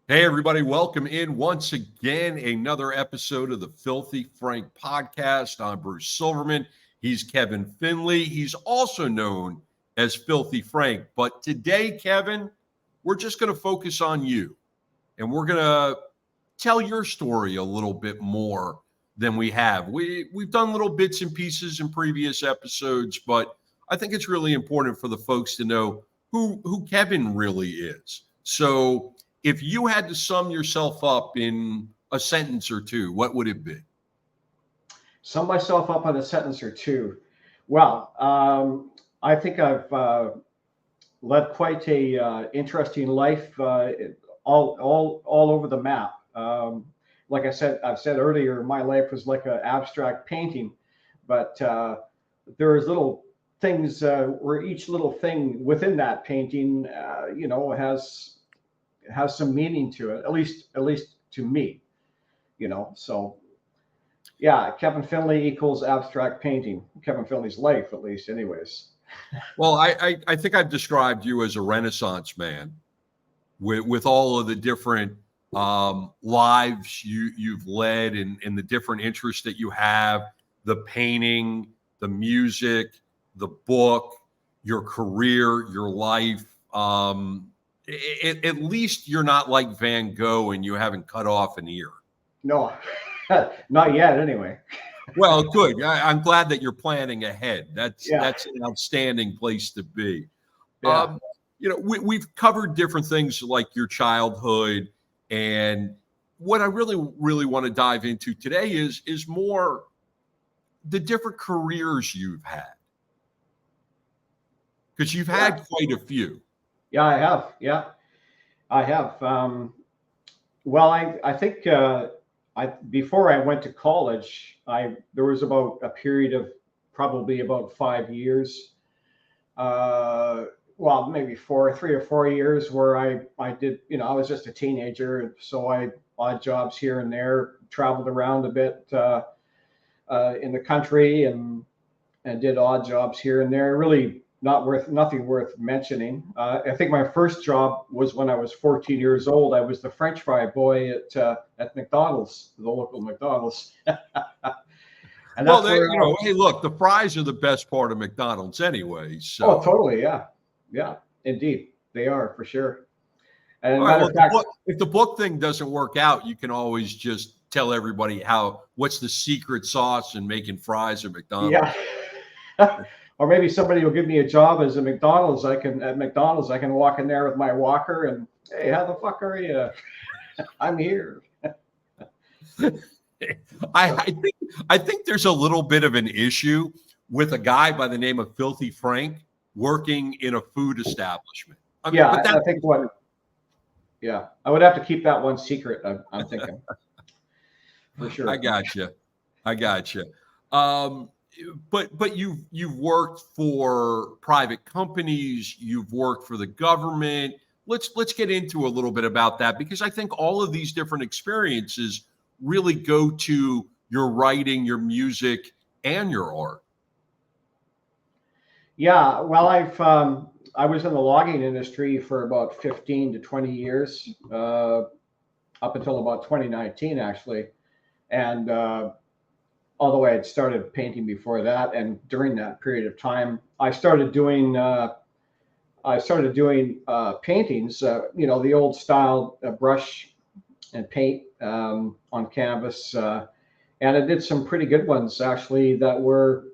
Hey, everybody, welcome in once again. Another episode of the Filthy Frank podcast. I'm Bruce Silverman. He's Kevin Finley. He's also known as Filthy Frank. But today, Kevin, we're just going to focus on you and we're going to tell your story a little bit more than we have. We've done little bits and pieces in previous episodes, but I think it's really important for the folks to know who Kevin really is. So, if you had to sum yourself up in a sentence or two, what would it be? Sum myself up in a sentence or two. Well, I think I've led quite a interesting life, all over the map. Like I've said earlier, my life was like an abstract painting, but there's little things where each little thing within that painting, has some meaning to it, at least to me, So yeah, Kevin Finley equals abstract painting. Kevin Finley's life, at least, anyways. Well, I think I've described you as a Renaissance man with all of the different lives you've led and the different interests that you have, the painting, the music, the book, your career, your life. At least you're not like Van Gogh and you haven't cut off an ear. No, not yet, anyway. Well, good. I'm glad that you're planning ahead. That's Yeah. that's an outstanding place to be. Yeah. We've covered different things like your childhood, and what I really want to dive into today is more the different careers you've had, because you've had quite a few. Yeah, I have. Yeah, I have. Well, I think before I went to college, there was about a period of probably about 5 years. Well, maybe 3 or 4 years where I did, I was just a teenager, so I odd jobs here and there, traveled around a bit in the country and did odd jobs here and there. Really nothing worth mentioning. I think my first job was when I was 14 years old. I was the French fry boy at McDonald's, the local McDonald's. And well, hey, look, the fries are the best part of McDonald's anyway. So. Oh, totally, yeah, indeed, they are for sure. And matter of fact, if the book thing doesn't work out, you can always just tell everybody what's the secret sauce in making fries at McDonald's. Yeah. Or maybe somebody will give me a job as a McDonald's. I can walk in there with my walker and, hey, how the fuck are you? I'm here. I think there's a little bit of an issue with a guy by the name of Filthy Frank working in a food establishment. I think I would have to keep that one secret. I'm thinking for sure. I got you. But you've worked for private companies. You've worked for the government. Let's get into a little bit about that, because I think all of these different experiences really go to your writing, your music, and your art. Yeah, well, I was in the logging industry for about 15 to 20 years, up until about 2019, actually. And although I had started painting before that, and during that period of time, I started doing paintings, the old style brush and paint on canvas, and I did some pretty good ones actually that were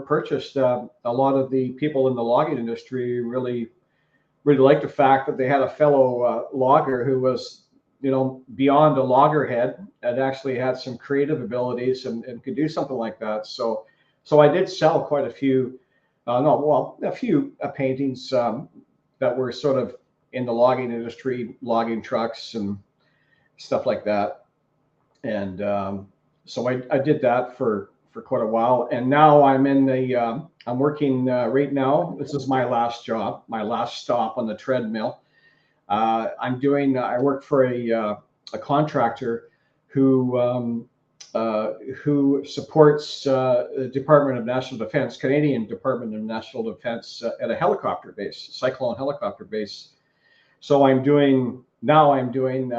purchased. A lot of the people in the logging industry really liked the fact that they had a fellow logger who was, beyond a loggerhead, and actually had some creative abilities and could do something like that. So I did sell quite a few, paintings that were sort of in the logging industry, logging trucks and stuff like that. And so I did that for quite a while. And now I'm I'm working right now. This is my last job, my last stop on the treadmill. I work for a contractor who supports the Department of National Defense, Canadian Department of National Defense, at a helicopter base, Cyclone helicopter base. So I'm doing now I'm doing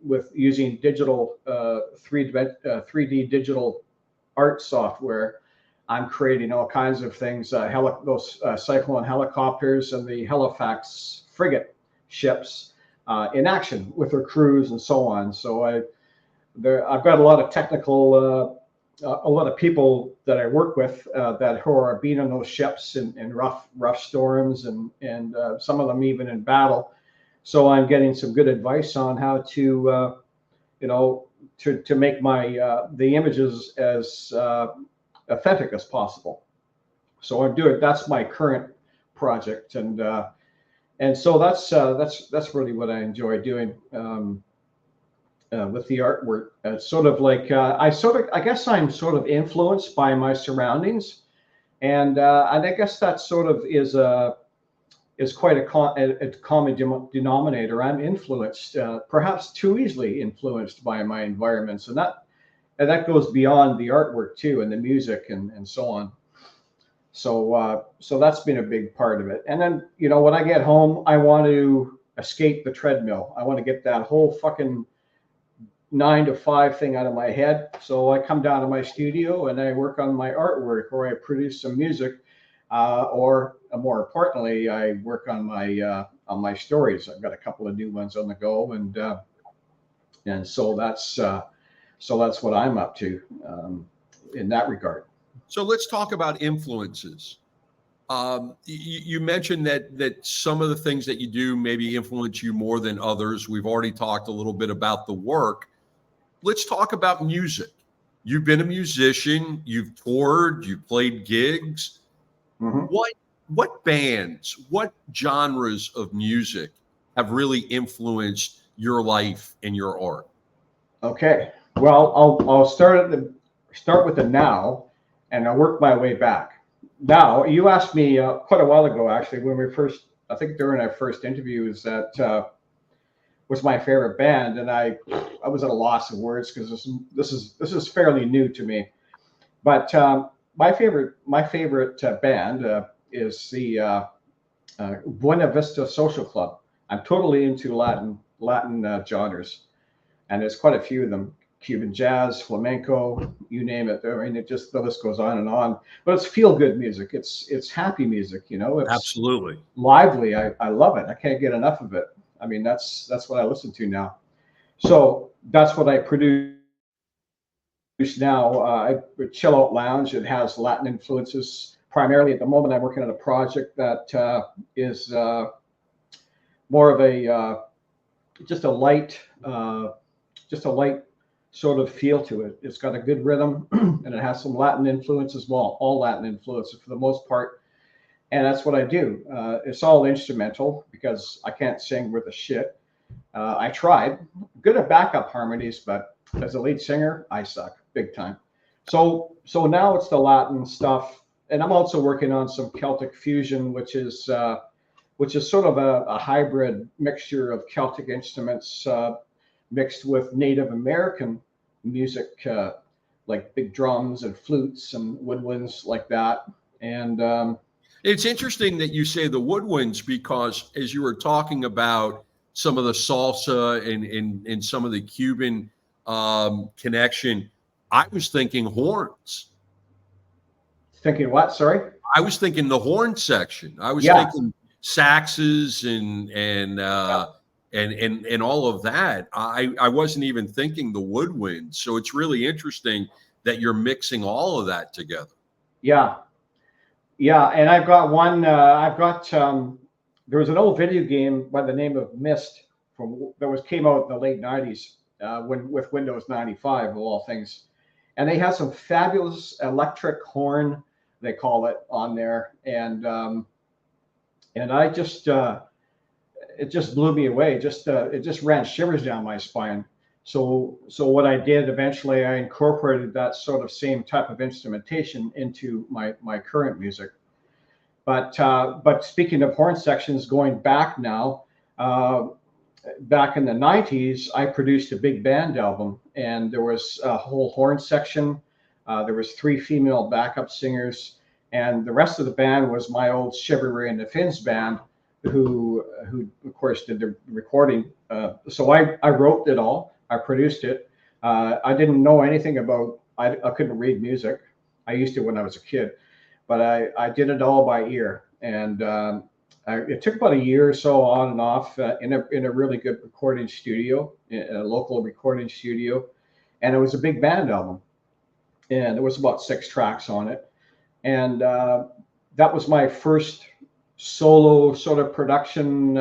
with using digital 3D digital art software. I'm creating all kinds of things, those Cyclone helicopters and the Halifax frigate ships in action with their crews and so on. So I've got a lot of technical, a lot of people that I work with who are being on those ships in rough storms and some of them even in battle. So I'm getting some good advice on how to, to make my the images as authentic as possible. So I'm doing that's my current project, and so that's really what I enjoy doing with the artwork. It's sort of like I guess I'm sort of influenced by my surroundings, and I guess that sort of is quite a common denominator. I'm influenced, perhaps too easily influenced by my environments, and that goes beyond the artwork too, and the music and so on. So that's been a big part of it. And then when I get home, I want to escape the treadmill. I want to get that whole fucking 9 to 5 thing out of my head. So I come down to my studio and I work on my artwork, or I produce some music, or more importantly, I work on my stories. I've got a couple of new ones on the go, and so that's what I'm up to in that regard. So let's talk about influences. You mentioned that some of the things that you do maybe influence you more than others. We've already talked a little bit about the work. Let's talk about music. You've been a musician, you've toured, you've played gigs. Mm-hmm. What bands, what genres of music have really influenced your life and your art? Okay. Well, I'll start with the now, and I'll work my way back. Now, you asked me quite a while ago, actually, when I think during our first interviews, that was my favorite band, and I was at a loss of words because this is fairly new to me. But my favorite band is the Buena Vista Social Club. I'm totally into Latin genres, and there's quite a few of them: Cuban jazz, flamenco, you name it. I mean, the list goes on and on. But it's feel good music. It's happy music. It's Absolutely lively. I love it. I can't get enough of it. I mean, that's what I listen to now. So that's what I produce now. Chill Out Lounge. It has Latin influences primarily. At the moment, I'm working on a project that is more of a just a light sort of feel to it. It's got a good rhythm, and it has some Latin influence as well. All Latin influences for the most part. And that's what I do. It's all instrumental because I can't sing worth a shit. I tried. Good at backup harmonies, but as a lead singer, I suck big time. So now it's the Latin stuff, and I'm also working on some Celtic fusion, which is sort of a hybrid mixture of Celtic instruments mixed with Native American music, like big drums and flutes and woodwinds like that. And it's interesting that you say the woodwinds, because as you were talking about some of the salsa and some of the Cuban connection, I was thinking horns. Thinking what? Sorry? I was thinking the horn section. I was thinking saxes and all of that. I wasn't even thinking the woodwind. So it's really interesting that you're mixing all of that together. Yeah, and I've got one. There was an old video game by the name of Myst that came out in the late '90s with Windows 95 of all things, and they had some fabulous electric horn, they call it, on there, and I just it just blew me away. It just ran shivers down my spine. So what I did eventually, I incorporated that sort of same type of instrumentation into my current music. But speaking of horn sections, going back now, back in the '90s, I produced a big band album, and there was a whole horn section. There was 3 female backup singers, and the rest of the band was my old Chivalry and the Finns band, who of course did the recording. So I wrote it all. I produced it. I didn't know anything about. I couldn't read music. I used to when I was a kid, but I did it all by ear, and it took about a year or so on and off in a really good recording studio, in a local recording studio, and it was a big band album, and there was about 6 tracks on it, and that was my first solo sort of production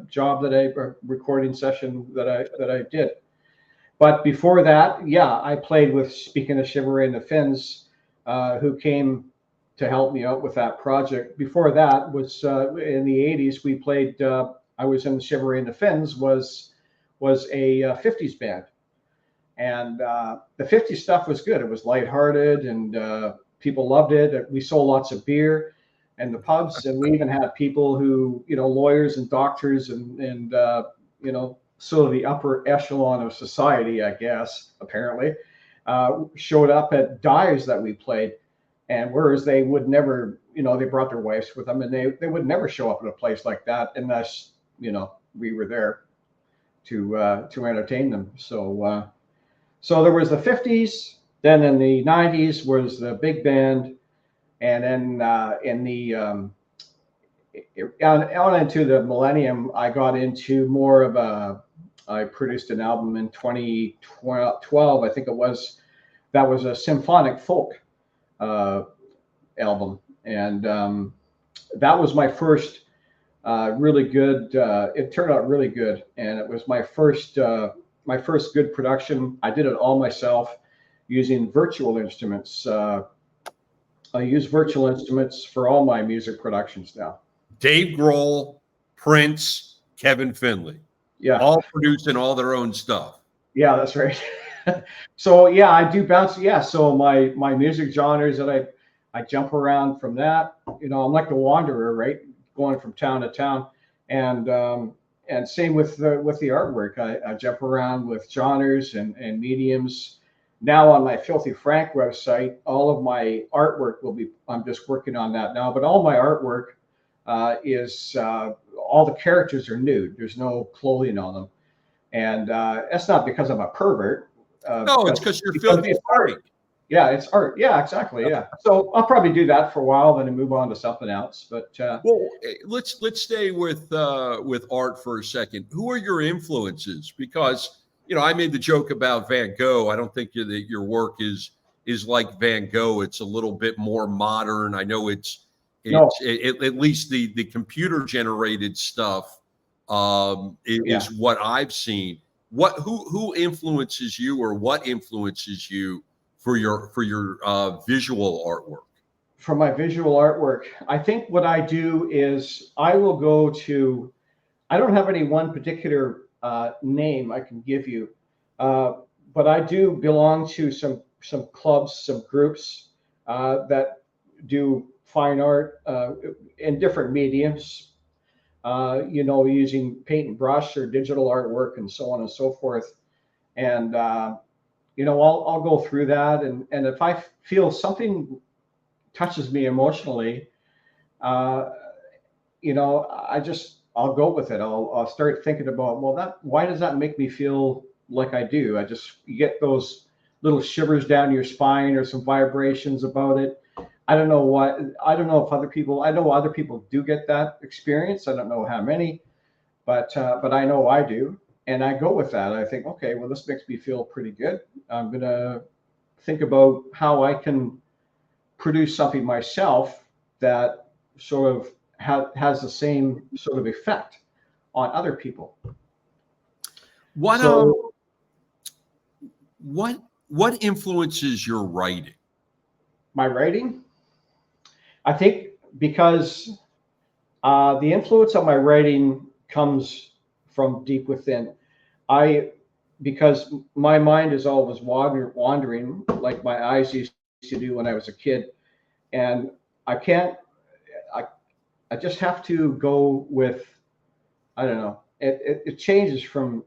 job recording session that I did. But before that, yeah, I played with, speaking of Chivalry and the Finns, who came to help me out with that project. Before that was in the 80s, we played, I was in Chivalry and the Finns, was a 50s band. And the 50s stuff was good. It was lighthearted, and people loved it. We sold lots of beer in the pubs, and we even had people who, lawyers and doctors and sort of the upper echelon of society, I guess, apparently, showed up at dives that we played. And whereas they would never, they brought their wives with them, and they would never show up at a place like that unless, we were there to entertain them. So there was the 50s, then in the 90s was the big band, and then in the on into the millennium, I got into more of I produced an album in 2012, I think it was, that was a symphonic folk album, and that was my first really good. It turned out really good, and it was my first good production. I did it all myself using virtual instruments. I use virtual instruments for all my music productions now. Dave Grohl, Prince, Kevin Finley, all producing all their own stuff. Yeah, that's right. So yeah, I do bounce. Yeah, so my music genres that I jump around from that. I'm like the wanderer, right, going from town to town, and same with the artwork. I jump around with genres and mediums. Now on my Filthy Frank website, all of my artwork will be. I'm just working on that now, but all my artwork is all the characters are nude. There's no clothing on them, and that's not because I'm a pervert. No, it's because you're Filthy Frank. Yeah, it's art. Yeah, exactly. Yeah. So I'll probably do that for a while, then move on to something else. But well, let's stay with art for a second. Who are your influences? Because I made the joke about Van Gogh. I don't think that your work is like Van Gogh. It's a little bit more modern. I know at least the computer generated stuff is what I've seen. Who influences you, or what influences you for your visual artwork? For my visual artwork, I think what I do is I will go to. I don't have any one particular name I can give you, but I do belong to some clubs, some groups that do fine art in different mediums. Using paint and brush or digital artwork and so on and so forth. And I'll go through that, and if I feel something touches me emotionally, I'll go with it. I'll start thinking about, why does that make me feel like I do? You get those little shivers down your spine or some vibrations about it. I don't know if other people. I know other people do get that experience. I don't know how many, but I know I do, and I go with that. I think, okay, well, this makes me feel pretty good. I'm gonna think about how I can produce something myself that sort of has the same sort of effect on other people. What influences your writing? My writing? I think because the influence of my writing comes from deep within. Because my mind is always wandering, like my eyes used to do when I was a kid, and I just have to go with. I don't know. It changes from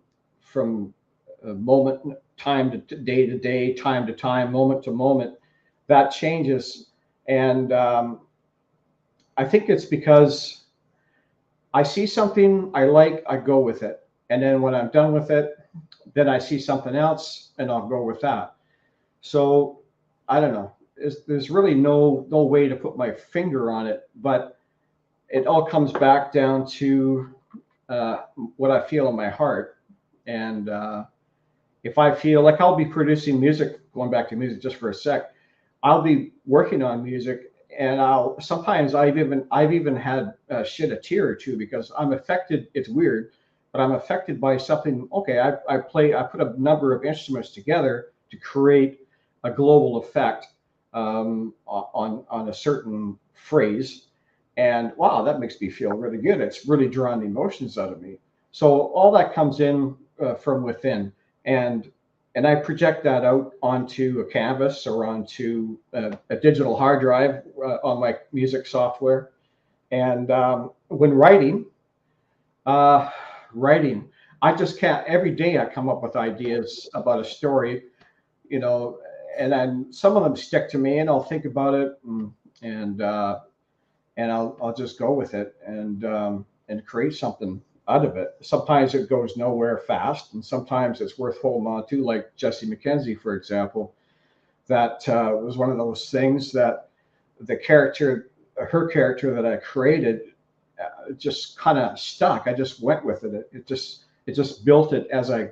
moment, time to day, time to time, moment to moment. That changes. And I think it's because I see something I like, I go with it. And then when I'm done with it, then I see something else and I'll go with that. So I don't know. There's really no way to put my finger on it, but it all comes back down to what I feel in my heart. And if I feel like I'll be producing music, going back to music just for a sec, I'll be working on music, and I'll sometimes I've even had shed a tear or two because I'm affected. It's weird, but I'm affected by something. Okay, I put a number of instruments together to create a global effect on a certain phrase, and wow, that makes me feel really good. It's really drawing emotions out of me. So all that comes in from within, and I project that out onto a canvas or onto a digital hard drive on my music software. And when uh, writing, I just can't. Every day I come up with ideas about a story, you know, and then some of them stick to me, and I'll think about it, and uh, and I'll just go with it and create something out of it. Sometimes it goes nowhere fast, and sometimes it's worth holding on to, like Jesse McKenzie, for example. That was one of those things that her character that I created, just kind of stuck. I just went with it. It just built it as I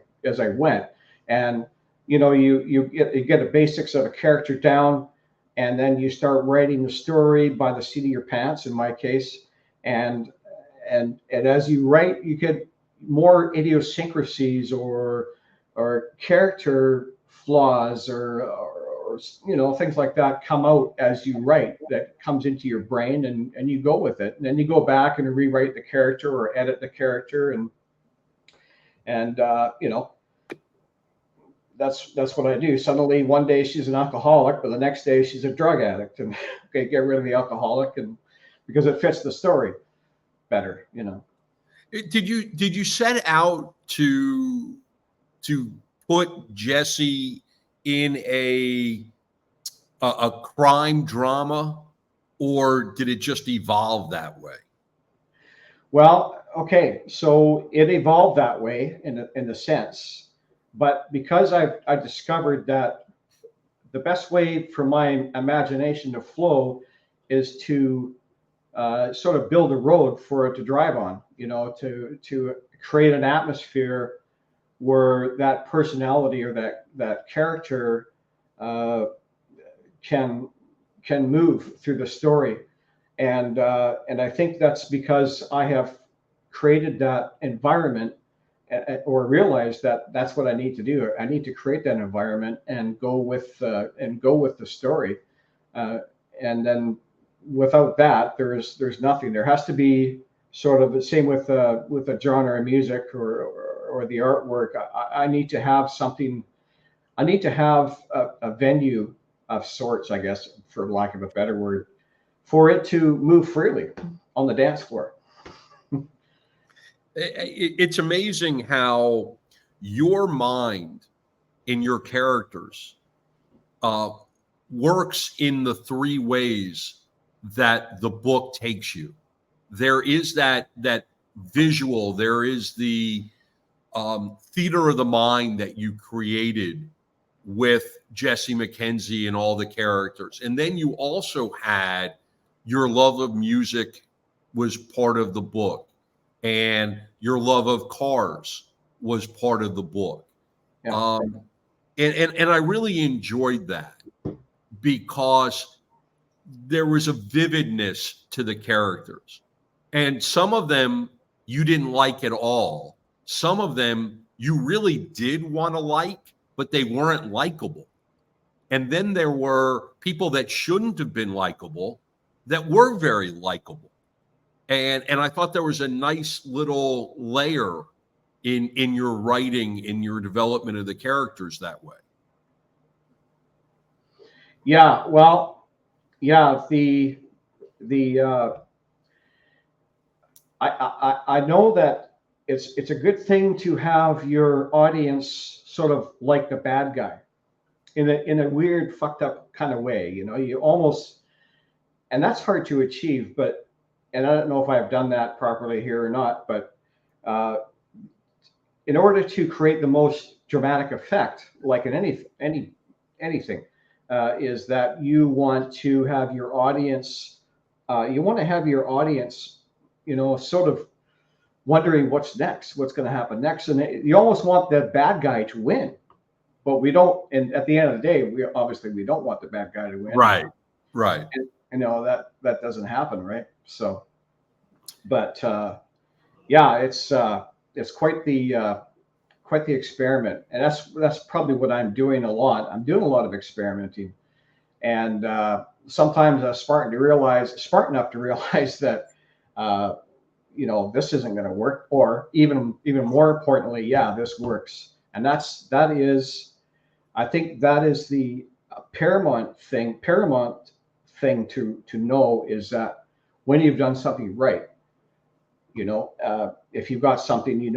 went, and you get the basics of a character down, and then you start writing the story by the seat of your pants, in my case, and and as you write, you get more idiosyncrasies or character flaws or things like that come out as you write, that comes into your brain, and you go with it, and then you go back and rewrite the character or edit the character, and that's what I do. Suddenly one day she's an alcoholic, but the next day she's a drug addict, and okay, get rid of the alcoholic, and because it fits the story better. Did you set out to put Jesse in a crime drama, or did it just evolve that way? Well, okay, so it evolved that way in the sense, but because I discovered that the best way for my imagination to flow is to sort of build a road for it to drive on, to create an atmosphere where that personality or that character uh, can move through the story, and I think that's because I have created that environment, or realized that that's what I need to do. I need to create that environment and go with the story, and then without that, there's nothing. There has to be sort of the same with a genre of music or the artwork. I need to have something. I need to have a venue of sorts, I guess, for lack of a better word, for it to move freely on the dance floor. It's amazing how your mind in your characters uh, works in the three ways that the book takes you. There is that visual. There is the theater of the mind that you created with Jesse McKenzie and all the characters, and then you also had your love of music was part of the book, and your love of cars was part of the book. Yeah. And I really enjoyed that because there was a vividness to the characters. And some of them you didn't like at all. Some of them you really did want to like, but they weren't likable. And then there were people that shouldn't have been likable that were very likable. And I thought there was a nice little layer in your writing, in your development of the characters that way. Yeah. Well, yeah. The I know that it's a good thing to have your audience sort of like the bad guy in a weird, fucked up kind of way. You almost, and that's hard to achieve, but and I don't know if I've done that properly here or not, but in order to create the most dramatic effect, like in anything, is that you want to have your audience, sort of wondering what's next, what's going to happen next, and you almost want the bad guy to win, but we don't. And at the end of the day, we don't want the bad guy to win. Right. Right. And, that doesn't happen, right? So, but yeah, it's quite the experiment, and that's probably what I'm doing a lot. I'm doing a lot of experimenting, and sometimes I'm smart enough to realize that this isn't going to work, or even more importantly, yeah, this works. And I think that is the paramount thing to know, is that when you've done something right, if you've got something, you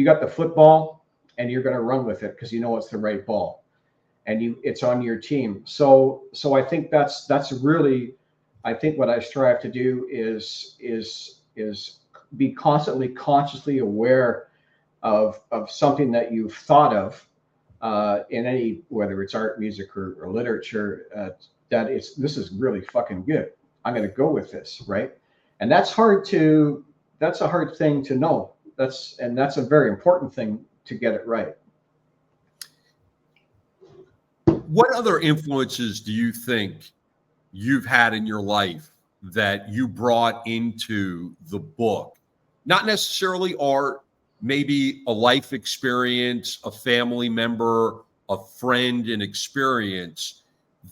got the football and you're going to run with it because it's the right ball, and it's on your team. So I think that's really, I think what I strive to do is be constantly consciously aware of something that you've thought of in any, whether it's art, music, or literature, that this is really fucking good. I'm going to go with this, right? And that's a hard thing to know. That's a very important thing to get it right. What other influences do you think you've had in your life that you brought into the book? Not necessarily art, maybe a life experience, a family member, a friend, an experience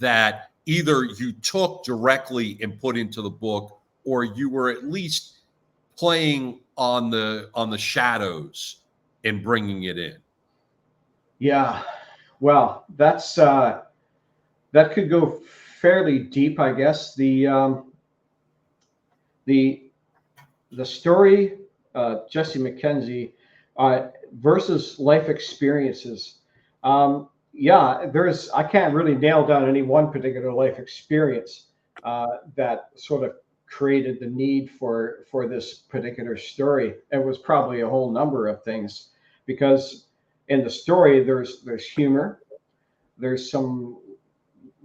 that either you took directly and put into the book, or you were at least playing on the shadows and bringing it in. Yeah, well, that could go fairly deep, I guess. The story, Jesse McKenzie versus life experiences. I can't really nail down any one particular life experience that sort of created the need for this particular story. It was probably a whole number of things, because in the story there's humor, there's some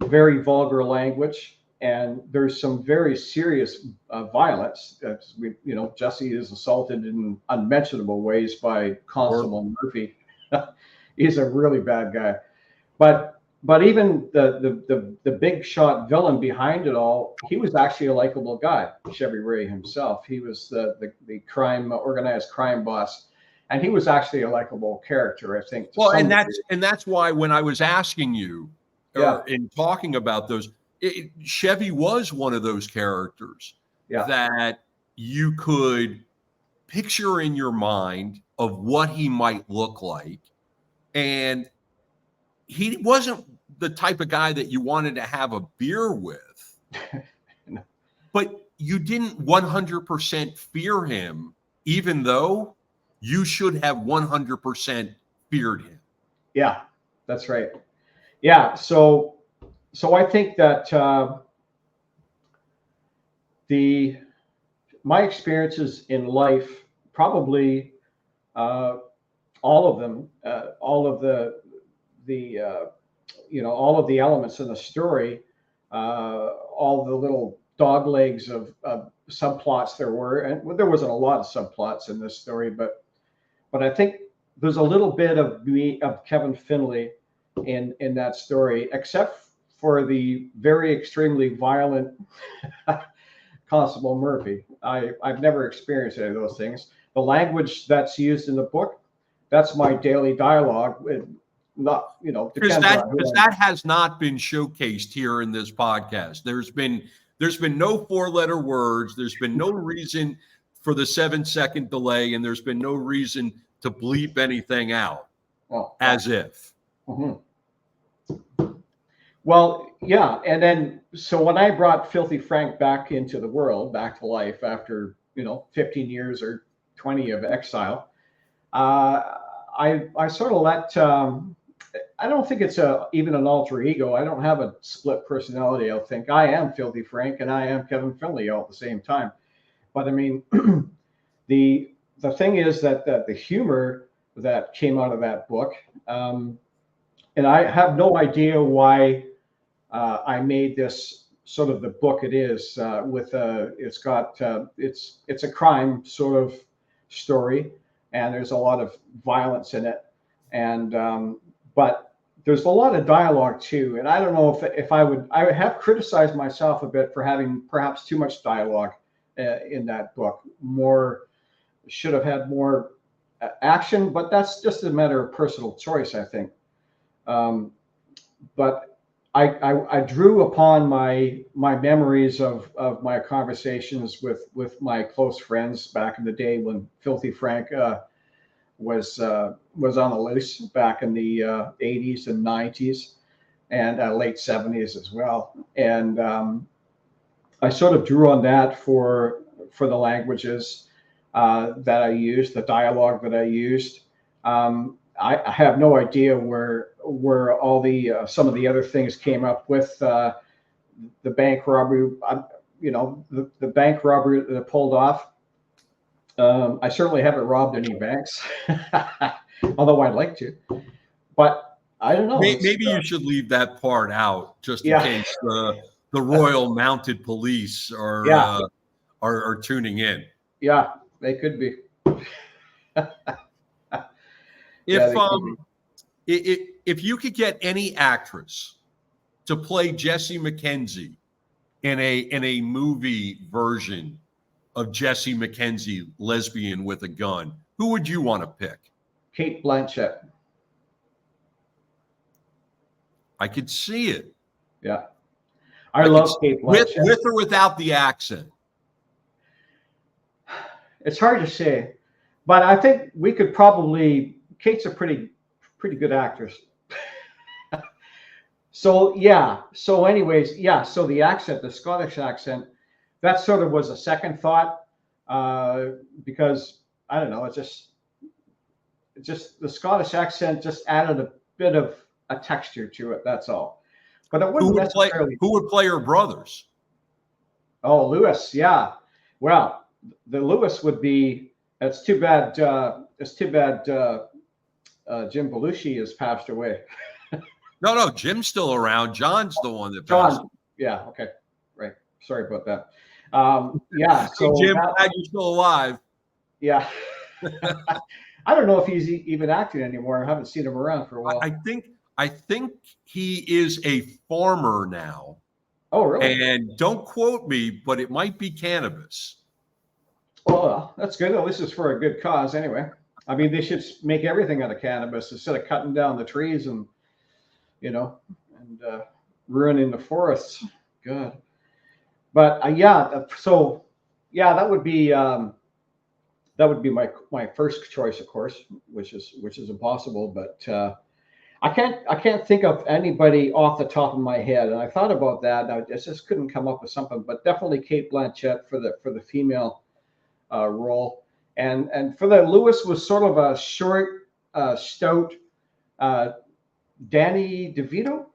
very vulgar language, and there's some very serious violence. Jesse is assaulted in unmentionable ways by Constable Murphy. He's a really bad guy. But even the big shot villain behind it all, he was actually a likable guy, Chevy Ray himself. He was the organized crime boss, and he was actually a likable character, I think. Well, and that's why when I was asking you, in talking about those, Chevy was one of those characters that you could picture in your mind of what he might look like. And he wasn't the type of guy that you wanted to have a beer with, No. But you didn't 100% fear him, even though you should have 100% feared him. Yeah, that's right. Yeah. So I think that my experiences in life, probably all of them, all of the elements in the story, all the little dog legs of subplots there were, and there wasn't a lot of subplots in this story, but I think there's a little bit of Kevin Finley in that story, except for the very extremely violent Constable Murphy. I've never experienced any of those things. The language that's used in the book, that's my daily dialogue. Not, because that has not been showcased here in this podcast. There's been no 4-letter words. There's been no reason for the 7-second delay, and there's been no reason to bleep anything out. As if. Mm-hmm. Well, yeah, and then so when I brought Filthy Frank back into the world, back to life after 15 years or 20 of exile, I sort of let. I don't think it's even an alter ego. I don't have a split personality. I think I am Filthy Frank and I am Kevin Finley all at the same time. But I mean, the thing is that the humor that came out of that book, and I have no idea why I made this sort of the book it is it's got it's a crime sort of story, and there's a lot of violence in it, and but there's a lot of dialogue too. And I don't know if I would have criticized myself a bit for having perhaps too much dialogue in that book. More should have had more action, but that's just a matter of personal choice, I think. But I drew upon my memories of my conversations with my close friends back in the day when Filthy Frank was on the loose back in the 80s and 90s and late 70s as well. And I sort of drew on that for the languages that I used, the dialogue that I used. I have no idea where all the some of the other things came up with the bank robbery. The bank robbery that pulled off. I certainly haven't robbed any banks, although I'd like to. But I don't know. Maybe you should leave that part out, just in case the Royal Mounted Police are tuning in. Yeah, they could be. If you could get any actress to play Jessie McKenzie in a movie version of Jessie McKenzie, lesbian with a gun, who would you want to pick? Cate Blanchett. I could see it. Yeah, I love Cate Blanchett. With or without the accent? It's hard to say, but I think we could probably. Kate's a pretty good actress. So yeah. So anyways, yeah. So the accent, the Scottish accent, that sort of was a second thought because I don't know. It just the Scottish accent just added a bit of a texture to it. That's all. But it wouldn't necessarily. Who would play her brothers? Oh, Lewis. Yeah. Well, the Lewis would be. It's too bad. Jim Belushi has passed away. No, Jim's still around. John's the one that passed. John. Yeah. Okay. Right. Sorry about that. Yeah. So hey, Jim, glad you're still alive. Yeah. I don't know if he's even acting anymore. I haven't seen him around for a while. I think he is a farmer now. Oh, really? And don't quote me, but it might be cannabis. Well, that's good. At least it's for a good cause anyway. I mean, they should make everything out of cannabis instead of cutting down the trees and, ruining the forests. Good. But yeah, so yeah, that would be my first choice, of course, which is impossible. But I can't think of anybody off the top of my head, and I thought about that. I just couldn't come up with something. But definitely Cate Blanchett for the female role. And for the Lewis was sort of a short, stout Danny DeVito,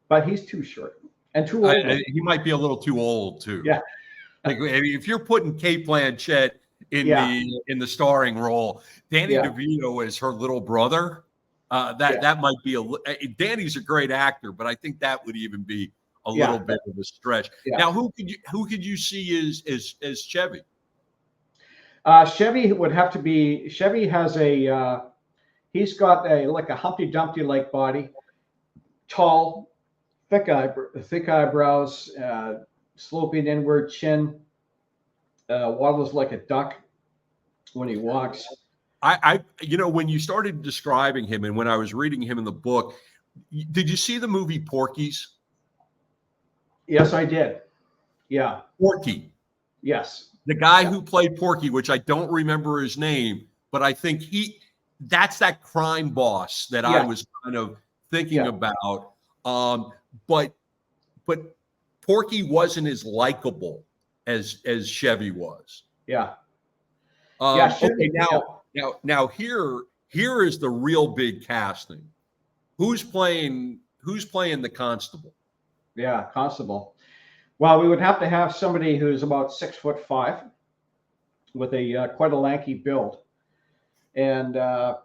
but he's too short and too old. He might be a little too old too. Yeah, like if you're putting Cate Blanchett in the starring role, Danny DeVito is her little brother. That might be Danny's a great actor, but I think that would even be a little bit of a stretch. Yeah. Now, who could you see as Chevy? Chevy would have to be. Chevy has he's got a Humpty Dumpty like body, tall, thick eyebrows, sloping inward chin, waddles like a duck when he walks. When you started describing him and when I was reading him in the book, did you see the movie Porky's? Yes, I did. Yeah. Porky. Yes. The guy who played Porky, which I don't remember his name, but I think that's that crime boss that I was kind of thinking about. But Porky wasn't as likable as Chevy was. Yeah. Okay, now here is the real big casting. Who's playing the constable? Yeah, constable. Well, we would have to have somebody who's about 6'5" with a quite a lanky build, and that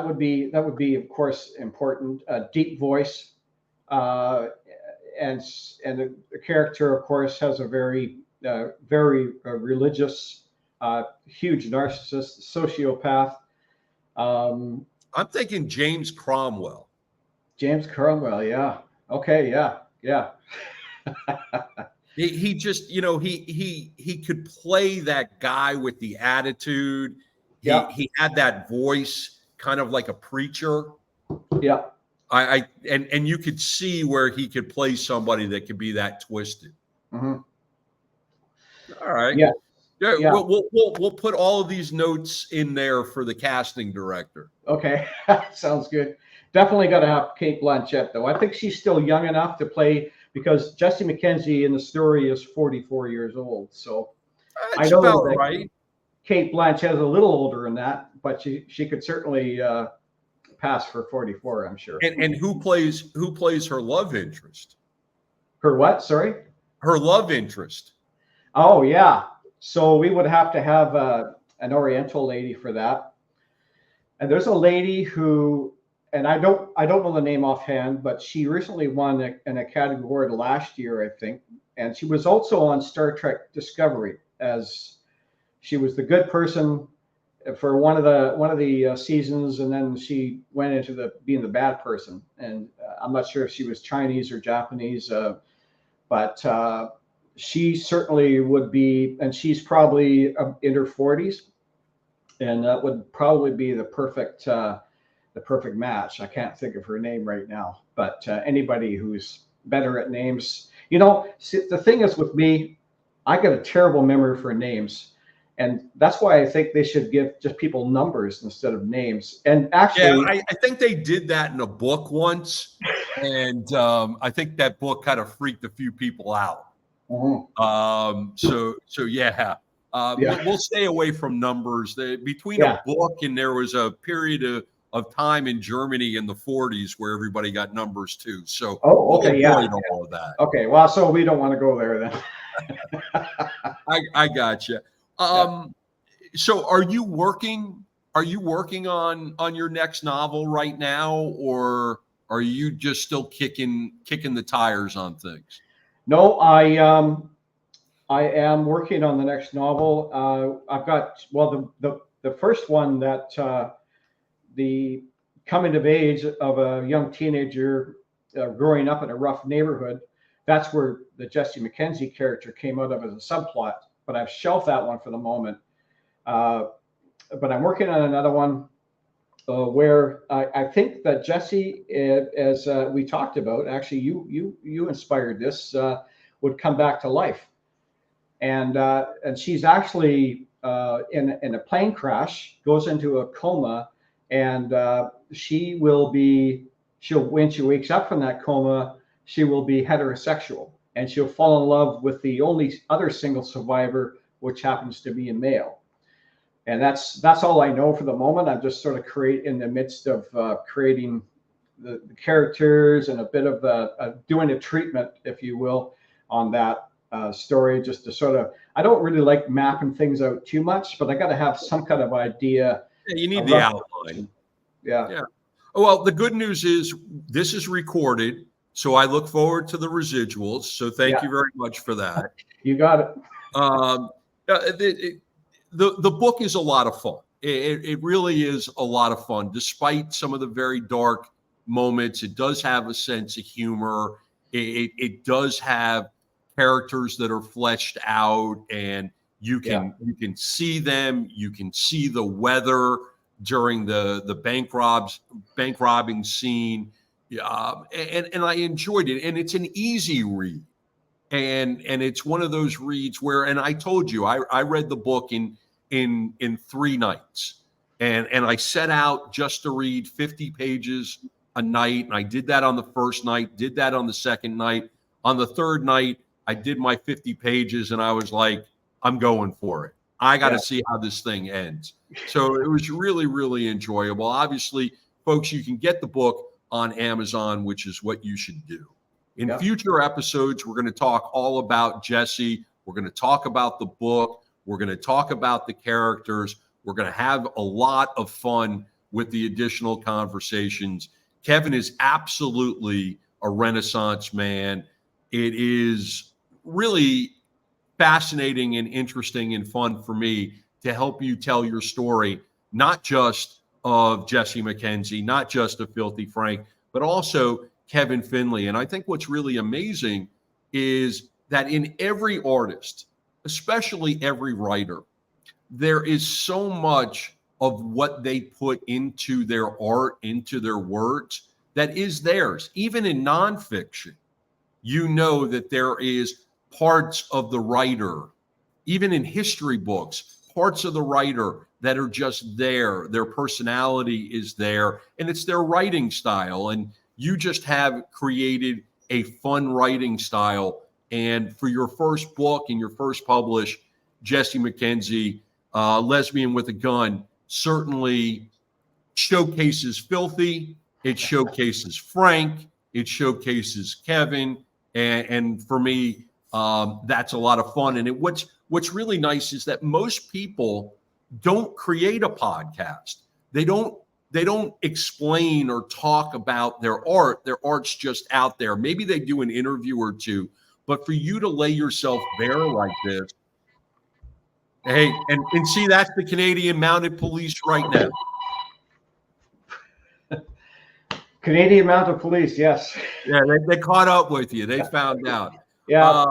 would be of course important. A deep voice, uh, and the character, of course, has a very religious, huge narcissist, sociopath. Um, I'm thinking James Cromwell. James Cromwell, yeah. Okay, yeah, yeah, He just, he could play that guy with the attitude. He yeah, he had that voice, kind of like a preacher. yeah. And you could see where he could play somebody that could be that twisted. Hmm. All right. Yeah, Yeah, yeah. we'll put all of these notes in there for the casting director. Okay, sounds good. Definitely got to have Kate Blanchett, though. I think she's still young enough to play because Jesse McKenzie in the story is 44 years old. So I That's know about that right. Kate Blanchett is a little older than that, but she could certainly pass for 44, I'm sure. And who plays her love interest? Her what? Sorry? Her love interest. Oh, yeah. So we would have to have an Oriental lady for that. And there's a lady who, and I don't know the name offhand, but she recently won an Academy Award last year, I think, and she was also on Star Trek Discovery as she was the good person for one of the seasons, and then she went into being the bad person. And I'm not sure if she was Chinese or Japanese, but she certainly would be, and she's probably in her 40s, and that would probably be the perfect match. I can't think of her name right now, but anybody who's better at names. See, the thing is with me, I got a terrible memory for names, and that's why I think they should give just people numbers instead of names. And Yeah, actually, I think they did that in a book once, and I think that book kind of freaked a few people out. Mhm. So yeah, Yeah, we'll stay away from numbers. Between a yeah. book and there was a period of time in Germany in the 40s where everybody got numbers too. So Oh, we'll okay, yeah. avoid all of that. Okay, well, so we don't want to go there then. I got you. Yeah. So are you working? Are you working on your next novel right now, or are you just still kicking the tires on things? No, I am working on the next novel. I've got, well, the first one that the coming of age of a young teenager growing up in a rough neighborhood. That's where the Jesse McKenzie character came out of as a subplot. But I've shelved that one for the moment. Uh, but I'm working on another one where I think that Jesse, as we talked about, actually you inspired this, would come back to life, and she's actually in a plane crash, goes into a coma, and she'll when she wakes up from that coma, she will be heterosexual, and she'll fall in love with the only other single survivor, which happens to be a male. And that's all I know for the moment. I'm just sort of in the midst of creating the characters and a bit of doing a treatment, if you will, on that story, just to sort of. I don't really like mapping things out too much, but I got to have some kind of idea, Yeah, you a need the rough outline. direction. Yeah, Yeah. Well, the good news is this is recorded, so I look forward to the residuals. So thank yeah, you very much for that. you got it. Um, the book is a lot of fun. It really is a lot of fun, despite some of the very dark moments. It does have a sense of humor. It does have characters that are fleshed out, and you Yeah, can see them. You can see the weather during the bank robbing scene. And I enjoyed it. And it's an easy read, and it's one of those reads where, and I told you I read the book in 3 nights, and I set out just to read 50 pages a night, and I did that on the first night, did that on the second night. On the third night I did my 50 pages, and I was like, I'm going for it. I got yeah. to see how this thing ends. So it was really, really enjoyable. Obviously, folks, you can get the book on Amazon, which is what you should do. In future episodes, we're going to talk all about Jesse. We're going to talk about the book. We're going to talk about the characters. We're going to have a lot of fun with the additional conversations. Kevin is absolutely a Renaissance man. It is really fascinating and interesting and fun for me to help you tell your story, not just of Jesse McKenzie, not just of Filthy Frank, but also Kevin Finley. And I think what's really amazing is that in every artist, especially every writer, there is so much of what they put into their art, into their words, that is theirs. Even in nonfiction, you know that there is parts of the writer, even in history books, parts of the writer that are just there. Their personality is there, and it's their writing style. And you just have created a fun writing style. And for your first book and your first publish, Jesse McKenzie, Lesbian with a Gun, certainly showcases Filthy. It showcases Frank. It showcases Kevin. And for me, that's a lot of fun. And what's really nice is that most people don't create a podcast. They don't explain or talk about their art. Their art's just out there. Maybe they do an interview or two, but for you to lay yourself bare like this, hey, and see, that's the Canadian Mounted Police right now. Canadian Mounted Police, yes. Yeah, they caught up with you. They found out. Yeah.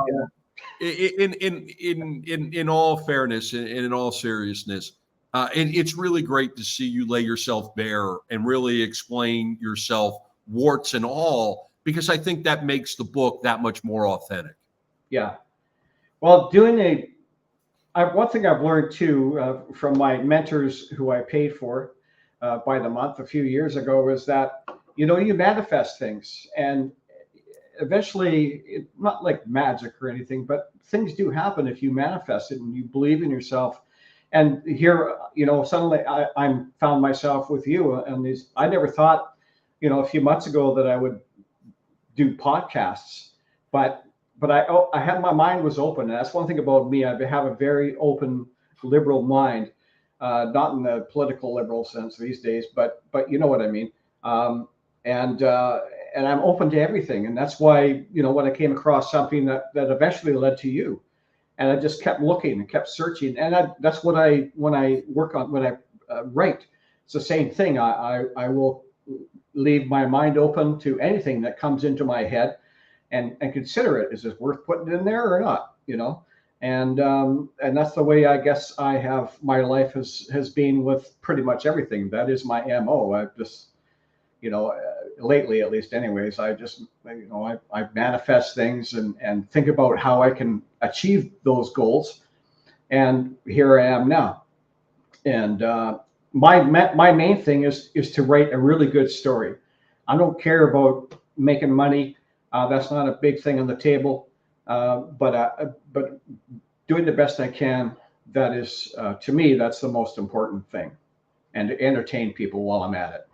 In all fairness and in all seriousness, and it's really great to see you lay yourself bare and really explain yourself, warts and all, because I think that makes the book that much more authentic. Yeah. Well, one thing I've learned too from my mentors who I paid for by the month a few years ago is that, you manifest things, and eventually, not like magic or anything, but things do happen if you manifest it and you believe in yourself. And here, suddenly I found myself with you, and I never thought, a few months ago that I would do podcasts, but I had, my mind was open. And that's one thing about me. I have a very open, liberal mind, not in the political liberal sense these days, but you know what I mean. And I'm open to everything. And that's why, when I came across something that eventually led to you, and I just kept looking and kept searching. And that's what when I write, it's the same thing. I will leave my mind open to anything that comes into my head and consider it. Is it worth putting in there or not? And that's the way I guess my life has been with pretty much everything. That is my MO. I just, lately, at least anyways, I just, I manifest things and think about how I can achieve those goals. And here I am now. And my main thing is to write a really good story. I don't care about making money. That's not a big thing on the table. But doing the best I can, that is, to me, that's the most important thing. And to entertain people while I'm at it.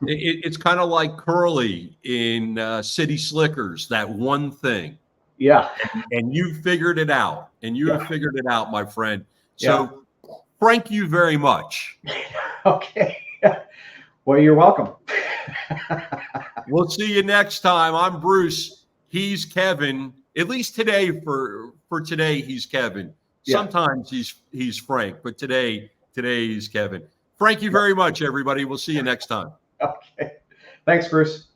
It's kind of like Curly in City Slickers, that one thing. Yeah. And you figured it out. And you have figured it out, my friend. So thank you very much. Okay. Well, you're welcome. We'll see you next time. I'm Bruce. He's Kevin. At least today, for today, he's Kevin. Sometimes he's Frank, but today he's Kevin. Thank you very much, everybody. We'll see you next time. Okay. Thanks, Bruce.